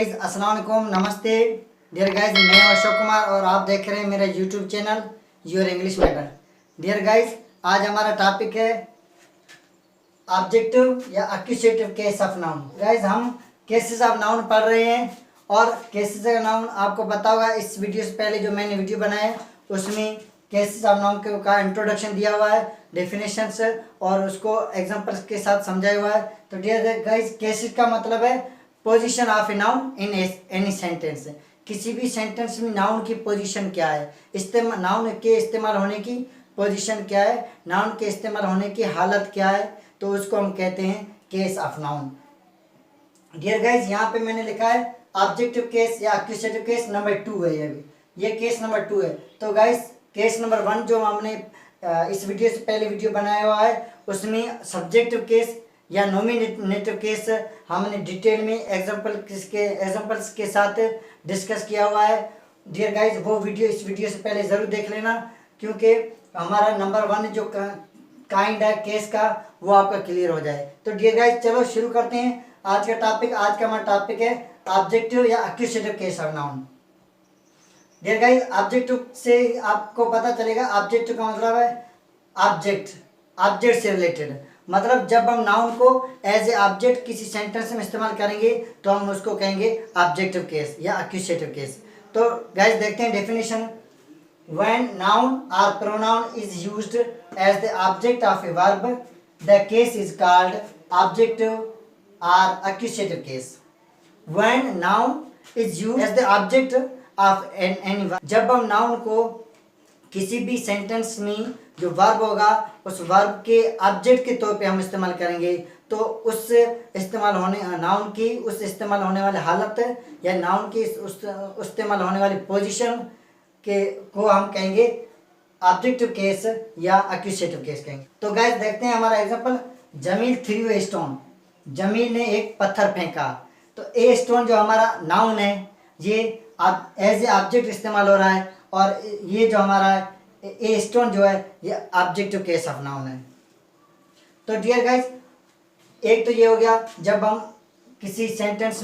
Guys अस्सलाम वालेकुम, नमस्ते डियर गाइज। मैं हूं अशोक कुमार और आप देख रहे हैं मेरा YouTube channel your English matter. Dear guys, आज हमारा टॉपिक है ऑब्जेक्टिव या accusative case of noun. Guys हम केसेस ऑफ नाउन पढ़ रहे हैं और केसेस ऑफ नाउन आपको पता होगा, इस वीडियो से पहले जो मैंने वीडियो बनाया है उसमें केसेस ऑफ नाउन का इंट्रोडक्शन दिया हुआ है, डेफिनेशंस और उसको एग्जांपल्स के साथ समझाया हुआ है। तो डियर गाइज, केसेस का मतलब है position of a noun in any sentence. किसी भी सेंटेंस में नाउन की पोजीशन क्या है, नाउन के इस्तेमाल होने की पोजीशन क्या है, नाउन के इस्तेमाल होने की हालत क्या है, तो उसको हम कहते हैं case of noun. Dear guys, यहाँ पे मैंने लिखा है ऑब्जेक्टिव केस या एक्यूजेटिव केस नंबर 2 है। ये केस नंबर 2 है। तो गाइज केस नंबर 1 जो हमने इस वीडियो से पहले वीडियो बनाया हुआ है उसमें सब्जेक्टिव केस या नॉमिनेटिव केस हमने डिटेल में एग्जांपल्स के साथ डिस्कस किया हुआ है। डियर गाइज, वो वीडियो इस वीडियो से पहले ज़रूर देख लेना, क्योंकि हमारा नंबर 1 जो काइंड है केस का वो आपका क्लियर हो जाए। तो डियर गाइज, चलो शुरू करते हैं आज का टॉपिक। आज का हमारा टॉपिक है ऑब्जेक्टिव या accusative case of noun. Dear guys, objective से आपको पता चलेगा, ऑब्जेक्टिव का मतलब है ऑब्जेक्ट से रिलेटेड। मतलब जब हम नाउन को एज ए ऑब्जेक्ट किसी सेंटेंस में इस्तेमाल करेंगे तो हम उसको कहेंगे ऑब्जेक्टिव केस या एक्यूजेटिव केस। तो गाइस देखते हैं डेफिनेशन। व्हेन नाउन और pronoun is used as the object of a verb, the case is called objective और accusative case. When noun is used as the object of any verb, जब हम noun को किसी भी sentence में जो verb होगा उस वर्ब के ऑब्जेक्ट के तौर पे हम इस्तेमाल करेंगे, तो उस इस्तेमाल होने नाउन की उस इस्तेमाल होने वाली हालत या नाउन की उस इस्तेमाल होने वाली पोजीशन के को हम कहेंगे ऑब्जेक्टिव केस या एक्यूजेटिव केस कहेंगे। तो गाइस देखते हैं हमारा example. Jameel threw a stone, Jameel ने एक पत्थर फेंका। तो ए स्टोन जो हमारा नाउन है ये एज ए ऑब्जेक्ट इस्तेमाल हो रहा है, और ये जो हमारा ए स्टोन जो है ये ऑब्जेक्टिव केस ऑफ नाउन है। तो डियर गाइस, एक तो ये हो गया जब हम किसी सेंटेंस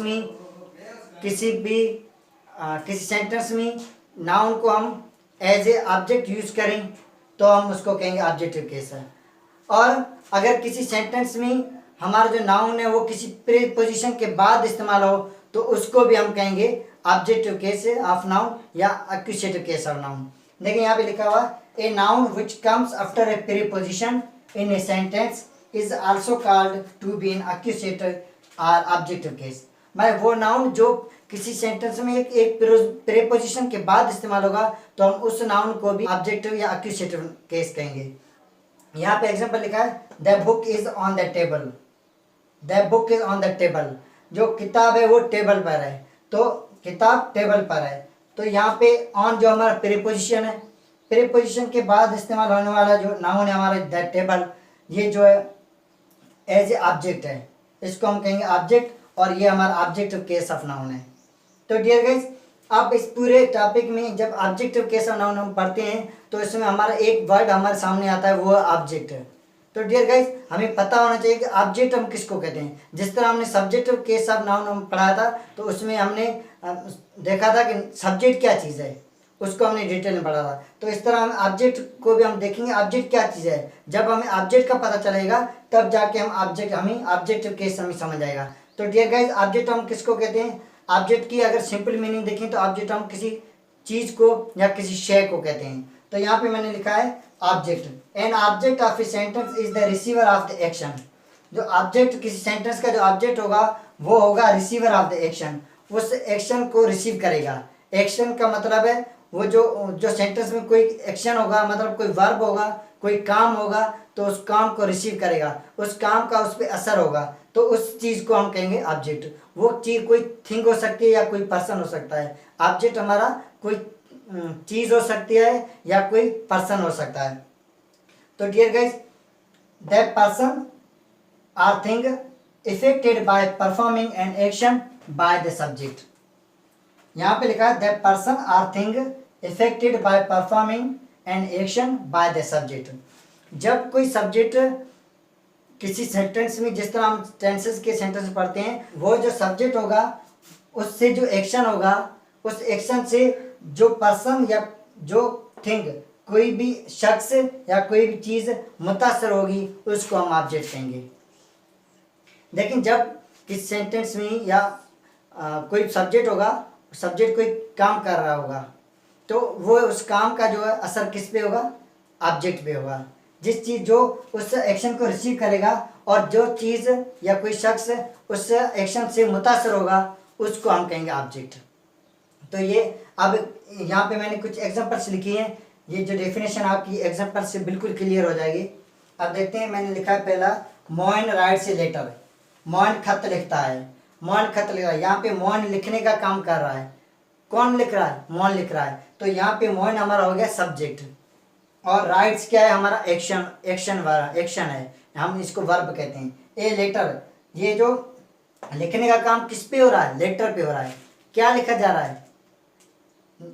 में नाउन को हम एज ए ऑब्जेक्ट यूज करें तो हम उसको कहेंगे ऑब्जेक्टिव केस है। और अगर किसी सेंटेंस में हमारा जो नाउन है वो किसी प्रीपोजिशन के बाद इस्तेमाल हो तो उसको भी हम कहेंगे ऑब्जेक्टिव केस ऑफ नाउन या एक्यूजेटिव केस ऑफ नाउन। देखिए यहाँ पे लिखा हुआ, a noun which comes after a preposition in a sentence is also called to be an accusative और ऑब्जेक्टिव केस। मतलब वो नाउन जो किसी सेंटेंस में एक प्रीपोजिशन के बाद इस्तेमाल होगा तो हम उस नाउन को भी ऑब्जेक्टिव या एक्यूजेटिव केस कहेंगे। यहाँ पे एग्जाम्पल लिखा है, the book is on the table. The book is on the table, जो किताब है वो टेबल पर है, तो किताब टेबल पर है। तो यहाँ पे ऑन जो हमारा प्रीपोजिशन है, प्रीपोजिशन के बाद इस्तेमाल होने वाला जो नाउन है हमारा द टेबल, ये जो है एज ए ऑब्जेक्ट है, इसको हम कहेंगे ऑब्जेक्ट, और ये हमारा ऑब्जेक्टिव केस ऑफ नाउन है। तो डियर गाइस, आप इस पूरे टॉपिक में जब ऑब्जेक्टिव केस ऑफ नाउन हम पढ़ते हैं तो इसमें हमारा एक वर्ड हमारे सामने आता है, वो है ऑब्जेक्ट। तो डियर गाइस, हमें पता होना चाहिए कि ऑब्जेक्ट हम किसको कहते हैं। जिस तरह हमने सब्जेक्टिव केस ऑफ नाउन हम पढ़ा था तो उसमें हमने देखा था कि सब्जेक्ट क्या चीज़ है, उसको हमने डिटेल में पढ़ा था। तो इस तरह हम ऑब्जेक्ट को भी हम देखेंगे ऑब्जेक्ट क्या चीज़ है। जब हमें ऑब्जेक्ट का पता चलेगा तब जाके हमें ऑब्जेक्टिव केस हमें समझ आएगा। तो डियर गाइस, ऑब्जेक्ट हम किसको कहते हैं? ऑब्जेक्ट की अगर सिंपल मीनिंग देखें तो ऑब्जेक्ट हम किसी चीज़ को या किसी शे को कहते हैं। तो यहाँ पे मैंने लिखा है object, an object of A sentence is the receiver of the action. जो ऑब्जेक्ट किसी सेंटेंस का जो ऑब्जेक्ट होगा वो होगा रिसीवर ऑफ द एक्शन, उस एक्शन को रिसीव करेगा। एक्शन का मतलब है वो जो सेंटेंस में कोई एक्शन होगा, मतलब कोई वर्ब होगा, कोई काम होगा, तो उस काम को रिसीव करेगा, उस काम का उस पर असर होगा, तो उस चीज़ को हम कहेंगे ऑब्जेक्ट। वो चीज़ कोई थिंग हो सकती है या कोई पर्सन हो सकता है। ऑब्जेक्ट हमारा कोई चीज़ हो सकती है या कोई पर्सन हो सकता है। तो dear guys, that person or thing affected by performing an action by the subject. यहाँ पे लिखा है that person or thing affected by performing an action by the subject. जब कोई सब्जेक्ट किसी सेंटेंस में, जिस तरह हम टेंसेस के सेंटेंस पढ़ते हैं, वो जो सब्जेक्ट होगा उससे जो एक्शन होगा, उस एक्शन से जो पर्सन या जो थिंग, कोई भी शख्स या कोई भी चीज़ मुतासर होगी, उसको हम ऑब्जेक्ट कहेंगे। लेकिन जब किस सेंटेंस में या कोई सब्जेक्ट होगा, सब्जेक्ट कोई काम कर रहा होगा, तो वो उस काम का जो है असर किस पे होगा, ऑब्जेक्ट पे होगा। जिस चीज़ जो उस एक्शन को रिसीव करेगा और जो चीज़ या कोई शख्स उस एक्शन से मुतासर होगा, उसको हम कहेंगे ऑब्जेक्ट। तो ये अब यहाँ पे मैंने कुछ एग्जांपल्स लिखी हैं, ये जो डेफिनेशन आपकी एग्जांपल से बिल्कुल क्लियर हो जाएगी। अब देखते हैं, मैंने लिखा है पहला, Moin writes a letter. Moin खत लिखता है, मोइन खत लिख रहा है। यहाँ पे मोइन लिखने का काम कर रहा है। कौन लिख रहा है? मोइन लिख रहा है। तो यहाँ पे मोइन हमारा हो गया सब्जेक्ट, और राइट्स क्या है? हमारा एक्शन, एक्शन है, हम इसको वर्ब कहते हैं। ए लेटर, ये जो लिखने का काम किस पे हो रहा है? लेटर पे हो रहा है। क्या लिखा जा रहा है?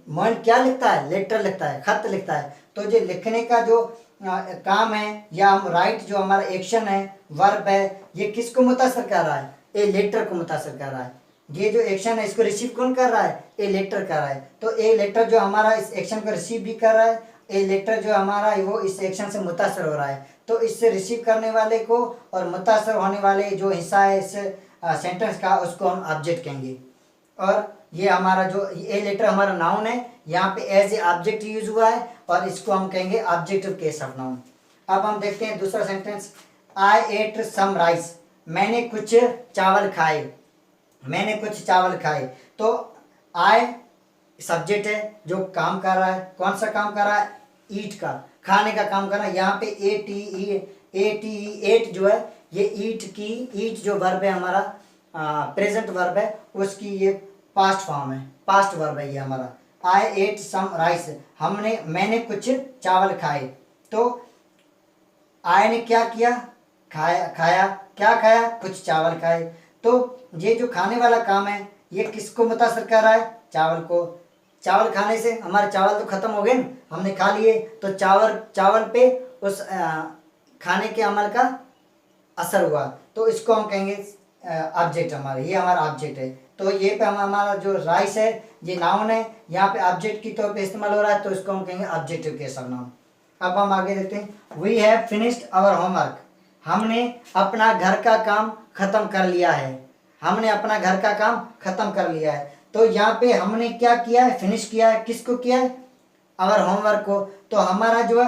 मोइन क्या लिखता है? लेटर लिखता है, खत लिखता है। तो जो लिखने का जो काम है, या हम राइट जो हमारा एक्शन है, वर्ब है, ये किसको मुतासर कर रहा है? ए लेटर को मुतासर कर रहा है। ये जो एक्शन है, इसको रिसीव कौन कर रहा है? ए लेटर कर रहा है। तो ए लेटर जो हमारा इस एक्शन को रिसीव भी कर रहा है, ए लेटर जो हमारा है वो इस एक्शन से मुतासर हो रहा है। तो इससे रिसीव करने वाले को और मुतासर होने वाले जो हिस्सा है इस सेंटेंस का, उसको हम ऑब्जेक्ट कहेंगे। और ये हमारा जो ए लेटर हमारा नाउन है, यहाँ पे एज ए ऑब्जेक्ट यूज हुआ है, और इसको हम कहेंगे ऑब्जेक्टिव केस ऑफ नाउन। अब हम देखते हैं दूसरा sentence, I ate some rice. मैंने कुछ चावल खाए, मैंने कुछ चावल खाए। तो आई सब्जेक्ट है जो काम कर रहा है। कौन सा काम कर रहा है? ईट का, खाने का काम कर रहा है। यहाँ पे एट जो है, ये ईट की, ईट जो वर्ब है हमारा, प्रेजेंट वर्ब है, उसकी ये पास्ट फॉर्म है, पास्ट वर्ब है ये हमारा। आई एट सम राइस, मैंने कुछ चावल खाए। तो आई ने क्या किया? खाया। क्या खाया? कुछ चावल खाए। तो ये जो खाने वाला काम है, ये किसको मुतासर कर रहा है? चावल को। चावल खाने से हमारे चावल तो खत्म हो गए ना, हमने खा लिए, तो चावल पे उस खाने के अमल का असर हुआ, तो इसको हम कहेंगे ऑब्जेक्ट। हमारा ये हमारा ऑब्जेक्ट है। तो ये पे हमारा जो राइस है, ये नाउन है, यहाँ पे ऑब्जेक्ट की तौर पे इस्तेमाल हो रहा है, तो इसको हम कहेंगे ऑब्जेक्टिव केस ऑफ नाउन। अब हम आगे देखते हैं, we have finished our homework. हमने अपना घर का काम खत्म कर लिया है। हमने अपना घर का काम खत्म कर लिया है। तो यहाँ पे हमने क्या किया है? फिनिश किया है। किसको किया है? आवर होमवर्क को। तो हमारा जो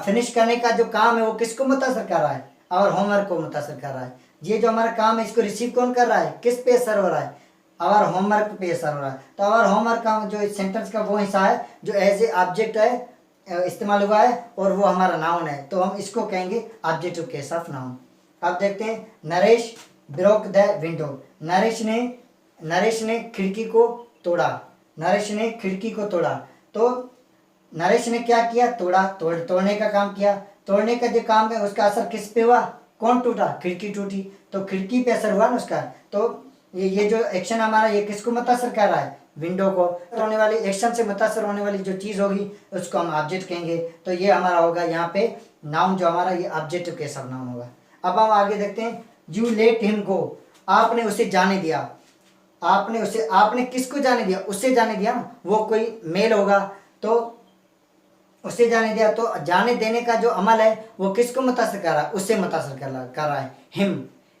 फिनिश करने का जो काम है, वो किसको मुतासर कर रहा है? आवर होमवर्क को मुतासर कर रहा है। ये जो हमारा काम है, इसको रिसीव कौन कर रहा है? किस पे असर हो रहा है? आवर होमवर्क पे असर हो रहा है। तो आवर होमवर्क का जो इस सेंटेंस का वो हिस्सा है जो एज ए ऑब्जेक्ट है, इस्तेमाल हुआ है, और वो हमारा नाउन है, तो हम इसको कहेंगे ऑब्जेक्टिव केस ऑफ नाउन। अब देखते हैं, Naresh broke the window. Naresh ने खिड़की को तोड़ा। नरेश ने खिड़की को तोड़ा। तो नरेश ने क्या किया? तोड़ने का काम किया। तोड़ने का जो काम है, उसका असर किस पे हुआ? कौन टूटा? खिड़की टूटी, तो खिड़की पे असर हुआ ना उसका। तो ये जो एक्शन हमारा, ये किसको मुतासर कर रहा है? विंडो को। तो होने वाली एक्शन से मुतासर होने वाली जो चीज़ होगी, उसको हम ऑब्जेक्ट कहेंगे। तो ये हमारा होगा यहाँ पे नाउन जो हमारा, ये ऑब्जेक्टिव केस ऑफ नाउन होगा। अब हम आगे देखते हैं, यू लेट हिम गो। आपने उसे जाने दिया। आपने किसको जाने दिया? उसे जाने दिया ना, वो कोई मेल होगा, तो उसे जाने दिया। तो जाने देने का जो अमल है, वो किसको मुतासर कर रहा है? उससे मुतासर कर रहा है।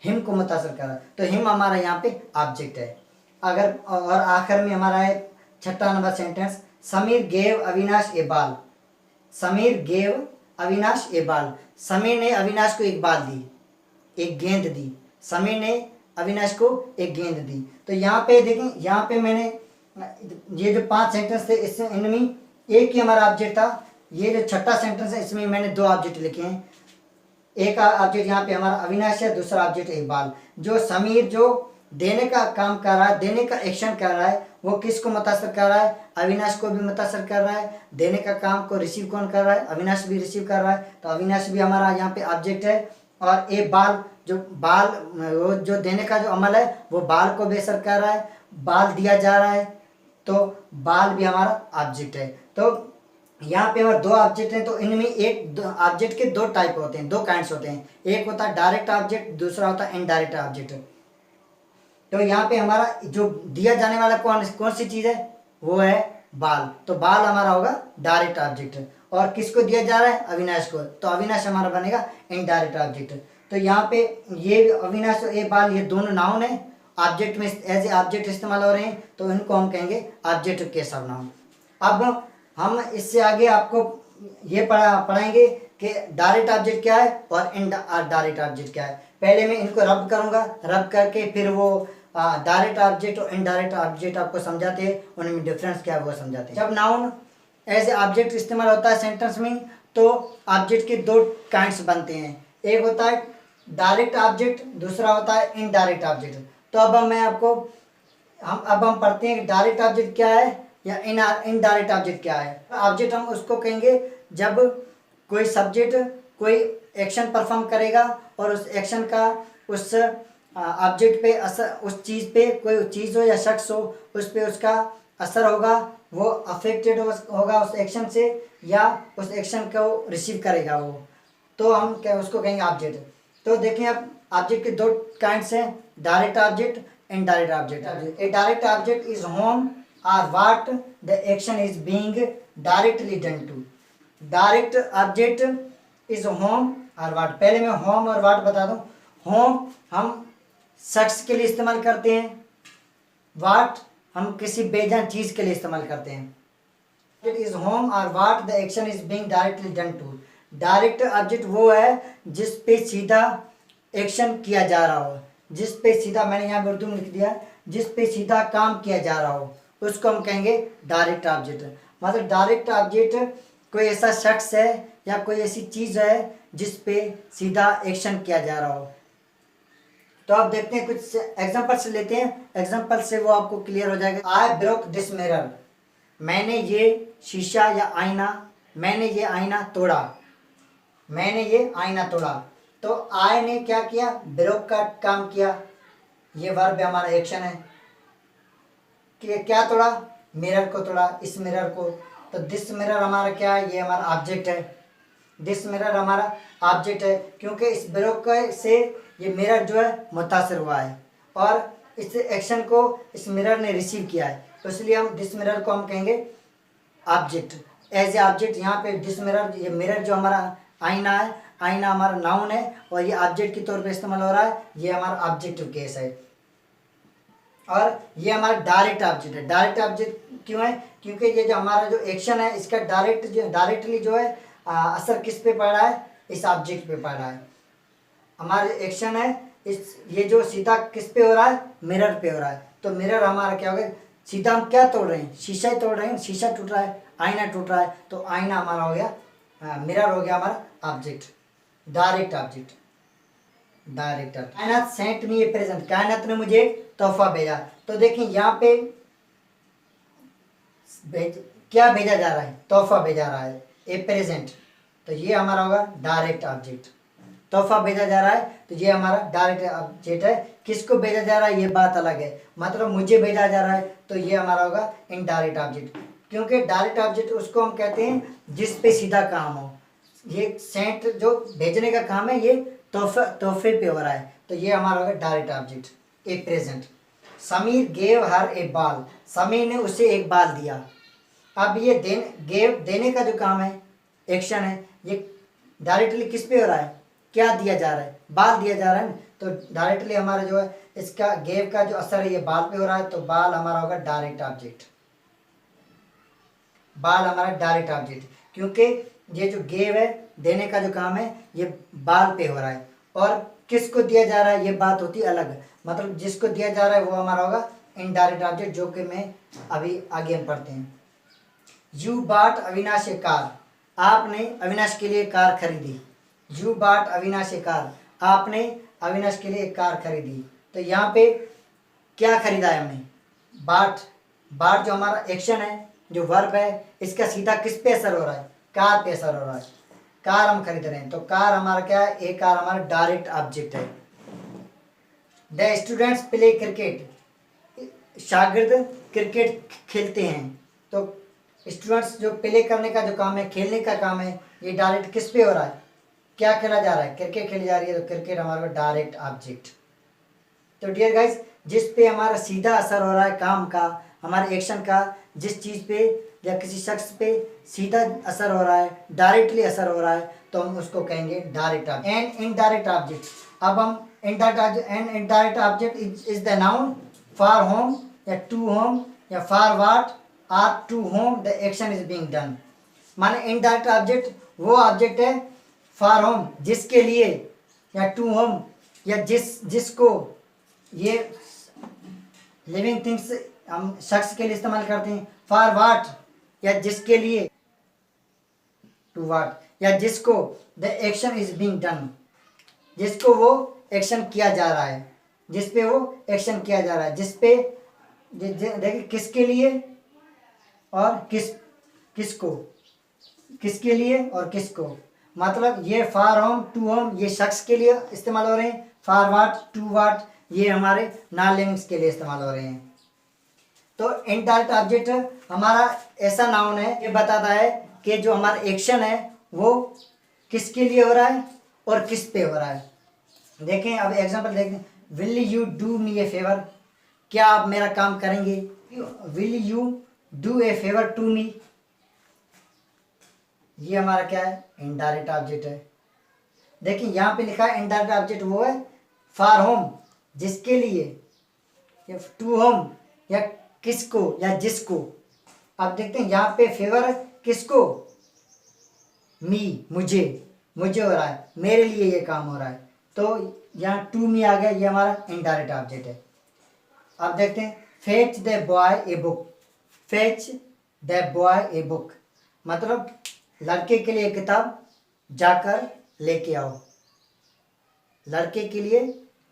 हिम को मुतासर कर रहा है। तो हिम हमारा यहाँ पे ऑब्जेक्ट है। अगर और आखिर में हमारा है छठा number sentence, Sameer gave Avinash a ball. Sameer gave Avinash a ball. Sameer ने अविनाश को एक बाल दी, एक गेंद दी। समीर ने अविनाश को एक गेंद दी। तो यहाँ पे देखें, यहाँ पे मैंने ये जो 5 सेंटेंस थे, इससे इनमें एक ही हमारा ऑब्जेक्ट था। ये जो छठा सेंटेंस है, इसमें मैंने 2 ऑब्जेक्ट लिखे हैं। एक ऑब्जेक्ट यहाँ पे हमारा अविनाश है, दूसरा ऑब्जेक्ट इकबाल। जो समीर जो देने का काम कर रहा है, देने का एक्शन कर रहा है, वो किसको मुतासर कर रहा है? अविनाश को भी मुतासर कर रहा है। देने का काम को रिसीव कौन कर रहा है? अविनाश भी रिसीव कर रहा है। तो अविनाश भी हमारा यहाँ पे ऑब्जेक्ट है। और एक बाल, वो जो देने का जो अमल है, वो बाल को भी असर कर रहा है। बाल दिया जा रहा है, तो बाल भी हमारा ऑब्जेक्ट है। तो यहाँ पे हमारे 2 ऑब्जेक्ट हैं। तो इनमें एक ऑब्जेक्ट के 2 टाइप होते हैं, 2 काइंड्स होते हैं। एक होता है डायरेक्ट ऑब्जेक्ट, दूसरा होता है इनडायरेक्ट ऑब्जेक्ट। तो यहाँ पे हमारा जो दिया जाने वाला कौन सी चीज़ है, वो है बाल। तो बाल हमारा होगा डायरेक्ट ऑब्जेक्ट। और किसको दिया जा रहा है, अविनाश को, तो अविनाश हमारा बनेगा इनडायरेक्ट ऑब्जेक्ट। तो यहाँ पे ये अविनाश और ये बाल, ये दोनों नाउन है, ऑब्जेक्ट में एज ए ऑब्जेक्ट इस्तेमाल हो रहे हैं, तो इनको हम कहेंगे ऑब्जेक्टिव केस ऑफ नाउन। अब हम इससे आगे आपको ये पढ़ाएंगे कि डायरेक्ट ऑब्जेक्ट क्या है और इनडायरेक्ट ऑब्जेक्ट क्या है। पहले मैं इनको रब करूंगा, रब करके फिर वो डायरेक्ट ऑब्जेक्ट और इनडायरेक्ट ऑब्जेक्ट आपको समझाते हैं, उनमें डिफरेंस क्या है वो समझाते हैं। जब नाउन एज ए ऑब्जेक्ट इस्तेमाल होता है सेंटेंस में, तो ऑब्जेक्ट के दो काइंड्स बनते हैं, एक होता है डायरेक्ट ऑब्जेक्ट, दूसरा होता है इनडायरेक्ट ऑब्जेक्ट। तो अब हम पढ़ते हैं कि डायरेक्ट ऑब्जेक्ट क्या है या इनडायरेक्ट ऑब्जेक्ट क्या है। ऑब्जेक्ट हम उसको कहेंगे जब कोई सब्जेक्ट कोई एक्शन परफॉर्म करेगा और उस एक्शन का उस ऑब्जेक्ट पे असर, उस चीज़ पे, कोई चीज़ हो या शख्स हो, उस पे उसका असर होगा, वो अफेक्टेड होगा उस एक्शन से, या उस एक्शन को रिसीव करेगा वो, तो हम उसको कहेंगे ऑब्जेक्ट। तो देखें अब ऑब्जेक्ट के दो काइंड्स हैं, direct object, indirect object. A direct object is whom और what the action is being directly done to. Direct object is whom और व्हाट। पहले मैं होम और व्हाट बता दूं। होम हम शख्स के लिए इस्तेमाल करते हैं, व्हाट हम किसी बेजान चीज़ के लिए इस्तेमाल करते हैं। इट इज होम और what the action is being directly done to. Direct object वो है जिस पे सीधा एक्शन किया जा रहा हो, जिस पे सीधा, मैंने यहाँ उर्दू में लिख दिया, जिस पे सीधा काम किया जा रहा हो, उसको हम कहेंगे डायरेक्ट ऑब्जेक्ट। मतलब डायरेक्ट ऑब्जेक्ट कोई ऐसा शख्स है या कोई ऐसी चीज़ है जिस पे सीधा एक्शन किया जा रहा हो। तो आप देखते हैं, कुछ एग्जांपल से लेते हैं, एग्जांपल से वो आपको क्लियर हो जाएगा। आई ब्रोक दिस मिरर, मैंने ये शीशा या आईना, मैंने ये आईना तोड़ा, मैंने ये आईना तोड़ा। तो आई ने क्या किया, ब्रोक का काम किया, ये वर्ब हमारा एक्शन है कि क्या तोड़ा, मिरर को तोड़ा, इस मिरर को। तो दिस मिरर हमारा क्या है, ये हमारा ऑब्जेक्ट है, दिस मिरर हमारा ऑब्जेक्ट है, क्योंकि इस ब्रोक से ये मिरर जो है मुतासर हुआ है और इस एक्शन को इस मिरर ने रिसीव किया है, तो इसलिए हम दिस मिरर को हम कहेंगे ऑब्जेक्ट, एज ए ऑब्जेक्ट। यहाँ पे दिस मिरर, ये मिरर जो हमारा आईना है, आईना हमारा नाउन है और ये ऑब्जेक्ट के तौर पे इस्तेमाल हो रहा है, ये हमारा ऑब्जेक्टिव केस है। और ये हमारा डायरेक्ट ऑब्जेक्ट है। डायरेक्ट ऑब्जेक्ट क्यों है, क्योंकि ये जो हमारा जो एक्शन है, इसका डायरेक्टली जो है असर किस पे पड़ रहा है, इस ऑब्जेक्ट पे पड़ रहा है। हमारा एक्शन है इस, ये जो सीधा किस पे हो रहा है, मिरर पे हो रहा है। तो मिरर हमारा क्या हो गया, सीधा हम क्या तोड़ रहे हैं, शीशा ही तोड़ रहे हैं, शीशा टूट रहा है, आईना टूट रहा है, तो आईना हमारा हो गया, मिरर हो गया हमारा ऑब्जेक्ट, डायरेक्ट ऑब्जेक्ट, डायरेक्ट। कायनात सेंट मी ए प्रेजेंट, कायनात ने मुझे तोहफा भेजा। तो देखिए यहाँ पे क्या भेजा जा रहा है, तोहफा भेजा रहा है, ए प्रेजेंट, तो ये हमारा होगा डायरेक्ट ऑब्जेक्ट। तोहफा भेजा जा रहा है तो ये हमारा डायरेक्ट ऑब्जेक्ट है। किसको भेजा जा रहा है ये बात अलग है, मतलब मुझे भेजा जा रहा है तो ये हमारा होगा इनडायरेक्ट ऑब्जेक्ट, क्योंकि डायरेक्ट ऑब्जेक्ट उसको हम कहते हैं जिस पे सीधा काम हो। ये सेंट जो भेजने का काम है, ये तोहफे पे हो रहा है, तो ये हमारा होगा डायरेक्ट ऑब्जेक्ट, ए प्रेजेंट। समीर गेव हर ए बाल, समीर ने उसे एक बाल दिया। अब ये देने का जो काम है, एक्शन है, ये डायरेक्टली किस पे हो रहा है, क्या दिया जा रहा है, बाल दिया जा रहा है, तो डायरेक्टली हमारा जो है इसका गेव का जो असर है ये बाल पे हो रहा है, तो बाल हमारा होगा डायरेक्ट ऑब्जेक्ट, बाल हमारा डायरेक्ट ऑब्जेक्ट, क्योंकि ये जो गेव है, देने का जो काम है, ये बाल पे हो रहा है। और किसको दिया जा रहा है ये बात होती है अलग, मतलब जिसको दिया जा रहा है वो हमारा होगा इनडायरेक्ट ऑब्जेक्ट, जो कि मैं अभी आगे हम पढ़ते हैं। यू बाट अविनाश ए कार, आपने अविनाश के लिए कार खरीदी। यू बाट अविनाश ए कार, आपने अविनाश के लिए एक कार खरीदी। तो यहाँ पे क्या खरीदा है हमने, बाट जो हमारा एक्शन है, जो वर्ब है, इसका सीधा किस पे असर हो रहा है, कार पे असर हो रहा है, कार हम खरीद रहे हैं, तो कार हमारा क्या है, एक कार हमारा डायरेक्ट ऑब्जेक्ट है। द स्टूडेंट्स प्ले क्रिकेट, शागिर्द क्रिकेट खेलते हैं, तो स्टूडेंट्स जो प्ले करने का जो काम है, खेलने का काम है, ये डायरेक्ट किस पे हो रहा है, क्या खेला जा रहा है, क्रिकेट खेली जा रही है, तो क्रिकेट हमारा डायरेक्ट ऑब्जेक्ट। तो डियर गाइस, जिस पे हमारा सीधा असर हो रहा है काम का, हमारे एक्शन का, जिस चीज़ पे या किसी शख्स पे सीधा असर हो रहा है, डायरेक्टली असर हो रहा है, तो हम उसको कहेंगे direct object. And indirect object, अब हम indirect object is the noun for whom या टू होम या for what or to whom the action is being done. माने इनडायरेक्ट ऑब्जेक्ट वो ऑब्जेक्ट है फॉर होम जिसके लिए, या टू होम या जिसको, ये लिविंग थिंग्स हम शख्स के लिए इस्तेमाल करते हैं। फॉर वाट या जिसके लिए, टू वाट या जिसको the action is being done, जिसको वो एक्शन किया जा रहा है, जिस पे वो एक्शन किया जा रहा है, जिस पे देखिए किसके लिए और किसको, किसके लिए और किसको, मतलब ये फॉर होम टू होम ये शख्स के लिए इस्तेमाल हो रहे हैं, फॉर वाट टू वाट ये हमारे नॉन लिविंग्स के लिए इस्तेमाल हो रहे हैं। तो इनडायरेक्ट ऑब्जेक्ट हमारा ऐसा नाउन है, ये बताता है कि जो हमारा एक्शन है वो किसके लिए हो रहा है और किस पे हो रहा है। देखें अब एग्जांपल देखें, will you do me a favour, क्या आप मेरा काम करेंगे, will you do a favour to me, ये हमारा क्या है, इनडायरेक्ट ऑब्जेक्ट है। देखिए यहाँ पे लिखा है इनडायरेक्ट ऑब्जेक्ट वो है फॉर होम जिसके लिए, या टू होम या किसको या जिसको। अब देखते हैं यहाँ पे फेवर किसको, मी मुझे हो रहा है, मेरे लिए ये काम हो रहा है, तो यहाँ टू मी आ गया, ये हमारा इनडायरेक्ट ऑब्जेक्ट है। अब देखते हैं fetch the boy a book, fetch the boy a book मतलब लड़के के लिए किताब जाकर लेके आओ, लड़के के लिए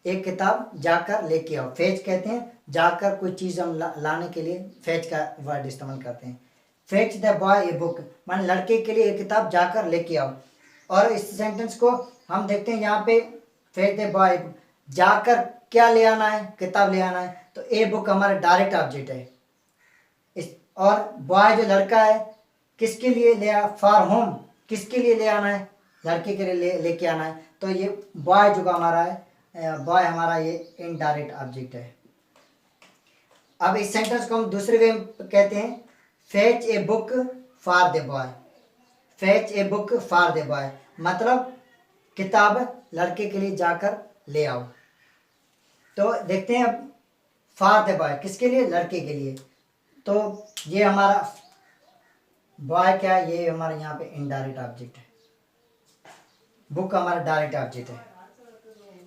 एक किताब जाकर लेके आओ। फेच कहते हैं जाकर कोई चीज़ हम लाने के लिए फेच का वर्ड इस्तेमाल करते हैं। Fetch the boy a book मान लड़के के लिए एक किताब जाकर लेके आओ। और इस सेंटेंस को हम देखते हैं यहाँ पे फेच द बॉय जाकर क्या ले आना है, किताब ले आना है, तो ए बुक हमारा डायरेक्ट ऑब्जेक्ट है। और बॉय जो लड़का है किसके लिए ले आ, फॉर होम किसके लिए ले आना है, लड़के के लिए लेके आना है, तो ये बॉय जो हमारा है, बॉय हमारा ये इनडायरेक्ट ऑब्जेक्ट है। अब इस सेंटेंस को हम दूसरे वे में कहते हैं fetch a book for the boy, fetch a book for the boy मतलब किताब लड़के के लिए जाकर ले आओ। तो देखते हैं अब फॉर द बॉय किसके लिए, लड़के के लिए, तो ये हमारा बॉय क्या है, ये हमारा यहाँ पे इनडायरेक्ट ऑब्जेक्ट है, बुक हमारा डायरेक्ट ऑब्जेक्ट है।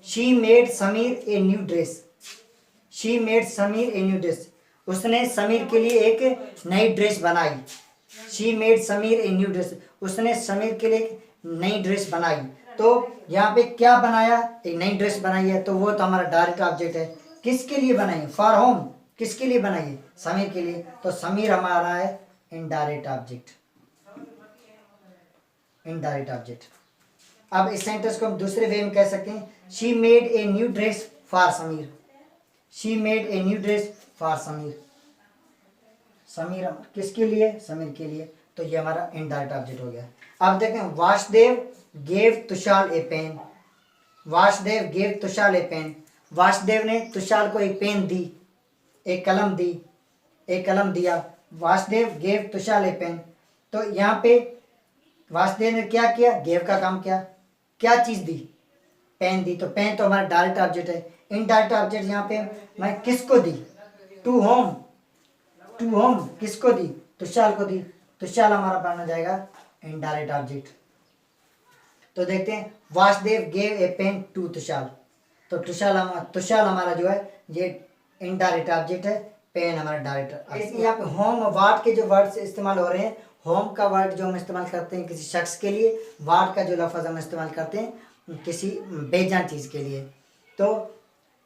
She made Sameer a new dress, she made Sameer a new dress उसने समीर के लिए एक नई ड्रेस बनाई, she made Sameer a new dress उसने समीर के लिए एक नई ड्रेस बनाई। तो यहाँ पे क्या बनाया, एक नई ड्रेस बनाई है, तो वो तो हमारा डायरेक्ट ऑब्जेक्ट है। किसके लिए बनाई, फॉर होम किसके लिए बनाई, समीर के लिए, तो समीर हमारा है इनडायरेक्ट ऑब्जेक्ट, इनडायरेक्ट ऑब्जेक्ट। अब इस सेंटेंस को हम दूसरे वे में कह सकते हैं she made a new dress for Sameer, she made a new dress for Sameer, Sameer किसके लिए, समीर के लिए, तो ये हमारा इनडायरेक्ट ऑब्जेक्ट हो गया। अब देखें वासुदेव गेव तुषार ए पेन, वासुदेव गेव तुषार ए पेन वासुदेव ने तुषार को एक पेन दी, एक कलम दी, एक कलम दिया, वासुदेव गेव तुषार ए पेन। तो यहाँ पे वासुदेव ने क्या किया, गेव का काम किया, क्या चीज़ दी, पेन दी, तो पेन तो हमारा डायरेक्ट ऑब्जेक्ट है। इनडायरेक्ट ऑब्जेक्ट यहाँ पे मैं किसको दी, टू होम, टू होम किसको दी, तुषार को दी, तुषार हमारा बना जाएगा इनडायरेक्ट ऑब्जेक्ट। तो देखते हैं Vasudev gave a pen to Tushar, तो तुषार हमारा जो है ये इनडायरेक्ट ऑब्जेक्ट है, पेन हमारा डायरेक्ट। यहाँ पे होम वाट के जो वर्ड्स इस्तेमाल हो रहे हैं, होम का वर्ड जो हम इस्तेमाल करते हैं किसी शख्स के लिए, वाट का जो लफ्ज़ हम इस्तेमाल करते हैं किसी बेजान चीज़ के लिए। तो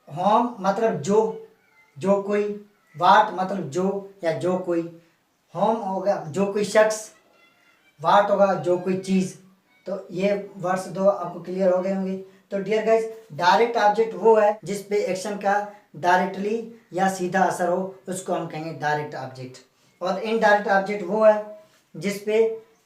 होम मतलब जो कोई, वाट मतलब जो या जो कोई, होम होगा जो कोई शख्स, वाट होगा जो कोई चीज़। तो ये वर्ड्स दो आपको क्लियर हो गए होंगे। तो डियर गाइस डायरेक्ट ऑब्जेक्ट वो है जिस पे एक्शन का डायरेक्टली या सीधा असर हो, उसको हम कहेंगे डायरेक्ट ऑब्जेक्ट। और इनडायरेक्ट ऑब्जेक्ट वो है जिस पे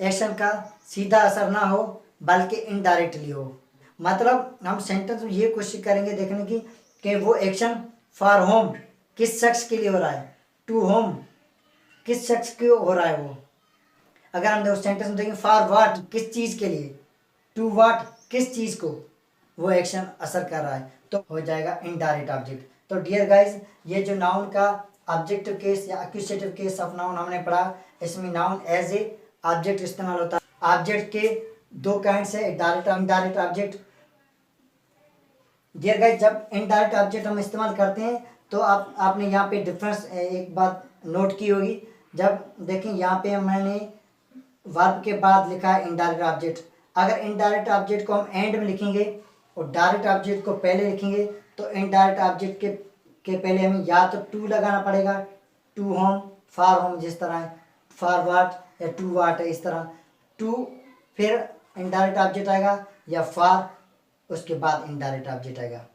एक्शन का सीधा असर ना हो बल्कि इनडायरेक्टली हो। मतलब हम सेंटेंस में ये कोशिश करेंगे देखने की कि वो एक्शन फॉर होम किस शख्स के लिए हो रहा है, टू होम किस शख्स के हो रहा है वो। अगर हम उस सेंटेंस में देखें फॉर व्हाट किस चीज़ के लिए, टू व्हाट किस चीज़ को वो एक्शन असर कर रहा है, तो हो जाएगा इनडायरेक्ट ऑब्जेक्ट। तो डियर गाइज, ये जो नाउन का ऑब्जेक्टिव केस या एक्यूजेटिव केस ऑफ नाउन हमने पढ़ा, इसमें नाउन एज ए ऑब्जेक्ट इस्तेमाल होता है। ऑब्जेक्ट के दो काइंड्स है, डायरेक्ट और इनडायरेक्ट ऑब्जेक्ट। डियर गाइज, जब इनडायरेक्ट ऑब्जेक्ट हम इस्तेमाल करते हैं तो आपने यहाँ पे डिफरेंस एक बात नोट की होगी। जब देखें यहाँ पे मैंने वर्ब के बाद लिखा है इनडायरेक्ट ऑब्जेक्ट। अगर इनडायरेक्ट ऑब्जेक्ट को हम एंड में लिखेंगे और डायरेक्ट ऑब्जेक्ट को पहले लिखेंगे तो इनडायरेक्ट ऑब्जेक्ट के पहले हमें या तो टू लगाना पड़ेगा, टू होम, फॉर होम जिस तरह है, फॉर वाट या टू वाट है इस तरह, टू फिर इनडायरेक्ट ऑब्जेक्ट आएगा या फॉर उसके बाद इनडायरेक्ट ऑब्जेक्ट आएगा।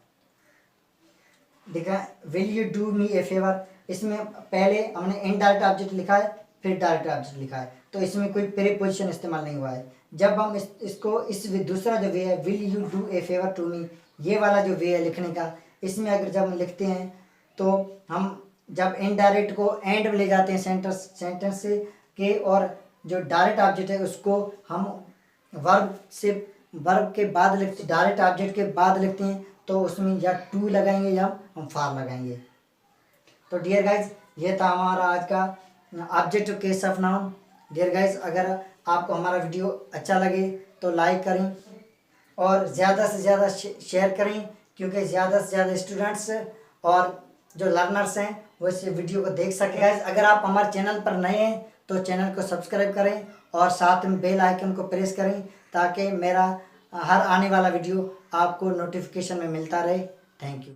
देखा, will you do me a favour, इसमें पहले हमने इनडायरेक्ट ऑब्जेक्ट लिखा है फिर डायरेक्ट ऑब्जेक्ट लिखा है, तो इसमें कोई प्रीपोजिशन इस्तेमाल नहीं हुआ है। जब हम इसको इस दूसरा जो वे है, will you do a favour to me, ये वाला जो वे है लिखने का, इसमें अगर जब हम लिखते हैं तो हम जब इनडायरेक्ट को एंड में ले जाते हैं सेंटेंस से के, और जो डायरेक्ट ऑब्जेक्ट है उसको हम वर्ब के बाद लिखते, डायरेक्ट ऑब्जेक्ट के बाद लिखते हैं, तो उसमें या टू लगाएंगे या हम फॉर लगाएंगे। तो डियर गाइज, ये था हमारा आज का objective case of noun. Dear guys, अगर आपको हमारा वीडियो अच्छा लगे तो लाइक करें और ज़्यादा से ज़्यादा शेयर करें, क्योंकि ज़्यादा से ज़्यादा स्टूडेंट्स और जो लर्नर्स हैं वो इस वीडियो को देख सकें। गाइज, अगर आप हमारे चैनल पर नए हैं तो चैनल को सब्सक्राइब करें और साथ में बेल आइकन को प्रेस करें, ताकि मेरा हर आने वाला वीडियो आपको नोटिफिकेशन में मिलता रहे। Thank you.